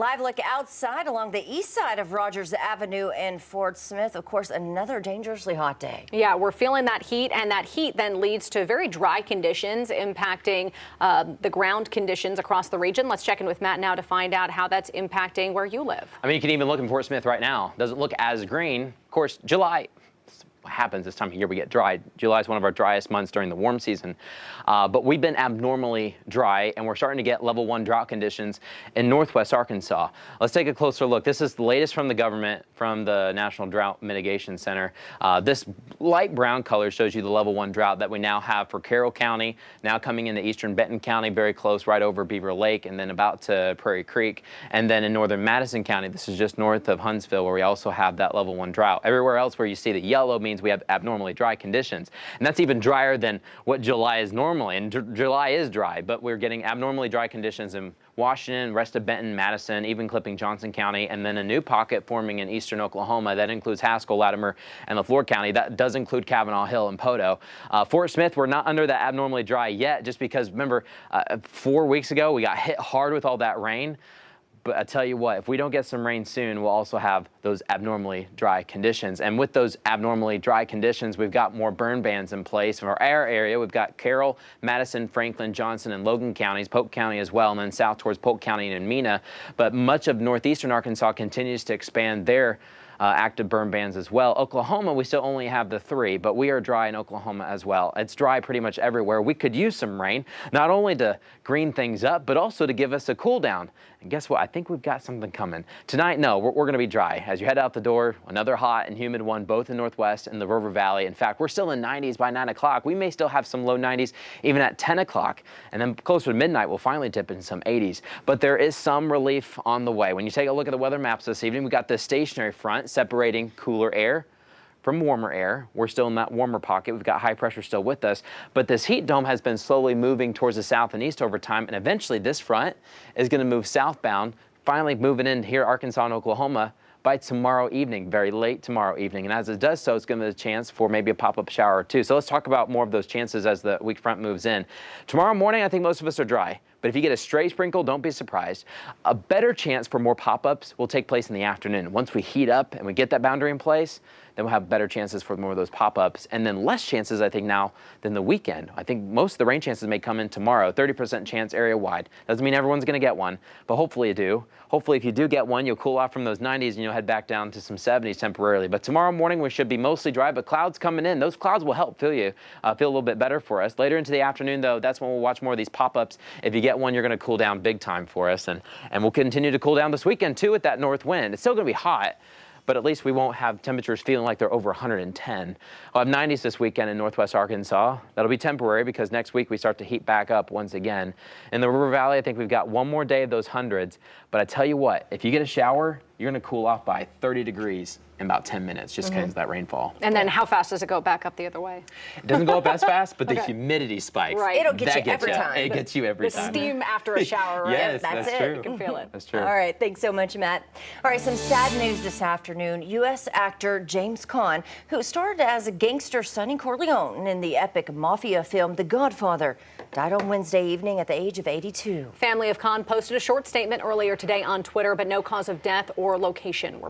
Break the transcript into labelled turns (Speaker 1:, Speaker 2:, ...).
Speaker 1: Live look outside along the east side of Rogers Avenue in Fort Smith. Of course, another dangerously hot day.
Speaker 2: Yeah, we're feeling that heat, and that heat then leads to very dry conditions impacting the ground conditions across the region. Let's check in with Matt now to find out how that's impacting where you live.
Speaker 3: I mean, you can even look in Fort Smith right now. Doesn't look as green. Of course, July. What happens this time of year, we get dry. July is one of our driest months during the warm season, but we've been abnormally dry, and we're starting to get level 1 drought conditions in northwest Arkansas. Let's take a closer look. This is the latest from the government, from the National Drought Mitigation Center. This light brown color shows you the level 1 drought that we now have for Carroll County, now coming into eastern Benton County, very close, right over Beaver Lake, and then about to Prairie Creek. And then in northern Madison County, this is just north of Huntsville, where we also have that level 1 drought. Everywhere else where you see the yellow means we have abnormally dry conditions, and that's even drier than what July is normally. And July is dry, but we're getting abnormally dry conditions in Washington, rest of Benton, Madison, even clipping Johnson County, and then a new pocket forming in eastern Oklahoma that includes Haskell, Latimer, and LaFleur County. That does include Kavanaugh Hill and Poto. Fort Smith, we're not under that abnormally dry yet, just because, remember, 4 weeks ago we got hit hard with all that rain. But I tell you what, if we don't get some rain soon, we'll also have those abnormally dry conditions. And with those abnormally dry conditions, we've got more burn bans in place. For our area, we've got Carroll, Madison, Franklin, Johnson, and Logan counties, Polk County as well, and then south towards Polk County and Mena. But much of northeastern Arkansas continues to expand their active burn bans as well. Oklahoma, we still only have the 3, but we are dry in Oklahoma as well. It's dry pretty much everywhere. We could use some rain, not only to green things up, but also to give us a cool down. And guess what? I think we've got something coming. Tonight, no, we're going to be dry. As you head out the door, another hot and humid one, both in Northwest and the River Valley. In fact, we're still in 90s by 9 o'clock. We may still have some low 90s even at 10 o'clock. And then closer to midnight, we'll finally dip in some 80s. But there is some relief on the way. When you take a look at the weather maps this evening, we've got this stationary front separating cooler air from warmer air. We're still in that warmer pocket. We've got high pressure still with us, but this heat dome has been slowly moving towards the south and east over time, and eventually this front is going to move southbound, finally moving in here, Arkansas and Oklahoma, by tomorrow evening, very late tomorrow evening. And as it does so, it's going to be a chance for maybe a pop-up shower or two. So let's talk about more of those chances as the weak front moves in. Tomorrow morning, I think most of us are dry. But if you get a stray sprinkle, don't be surprised. A better chance for more pop-ups will take place in the afternoon. Once we heat up and we get that boundary in place, then we'll have better chances for more of those pop-ups, and then less chances, I think, now than the weekend. I think most of the rain chances may come in tomorrow, 30% chance area-wide. Doesn't mean everyone's going to get one, but hopefully you do. Hopefully if you do get one, you'll cool off from those 90s and you'll head back down to some 70s temporarily. But tomorrow morning we should be mostly dry, but clouds coming in. Those clouds will help feel a little bit better for us. Later into the afternoon, though, that's when we'll watch more of these pop-ups. If you get one, you're going to cool down big time for us, and we'll continue to cool down this weekend too with that north wind. It's still going to be hot, but at least we won't have temperatures feeling like they're over 110. We'll have 90s this weekend in northwest Arkansas. That'll be temporary because next week we start to heat back up once again. In the River Valley, I think we've got one more day of those hundreds, but I tell you what, if you get a shower, you're going to cool off by 30 degrees in about 10 minutes just because of that rainfall.
Speaker 2: And then how fast does it go back up the other way?
Speaker 3: It doesn't go up as fast, but the humidity spikes.
Speaker 2: Right.
Speaker 1: It'll get you every time.
Speaker 3: It gets you every time.
Speaker 2: The steam after a shower, right?
Speaker 3: Yes,
Speaker 1: that's
Speaker 3: that's
Speaker 1: it.
Speaker 3: true.
Speaker 2: You can feel it.
Speaker 3: That's true.
Speaker 1: All right, thanks so much, Matt. All right, some sad news this afternoon. U.S. actor James Caan, who starred as a gangster Sonny Corleone in the epic mafia film The Godfather, died on Wednesday evening at the age of 82.
Speaker 2: Family of Caan posted a short statement earlier today on Twitter, but no cause of death or location were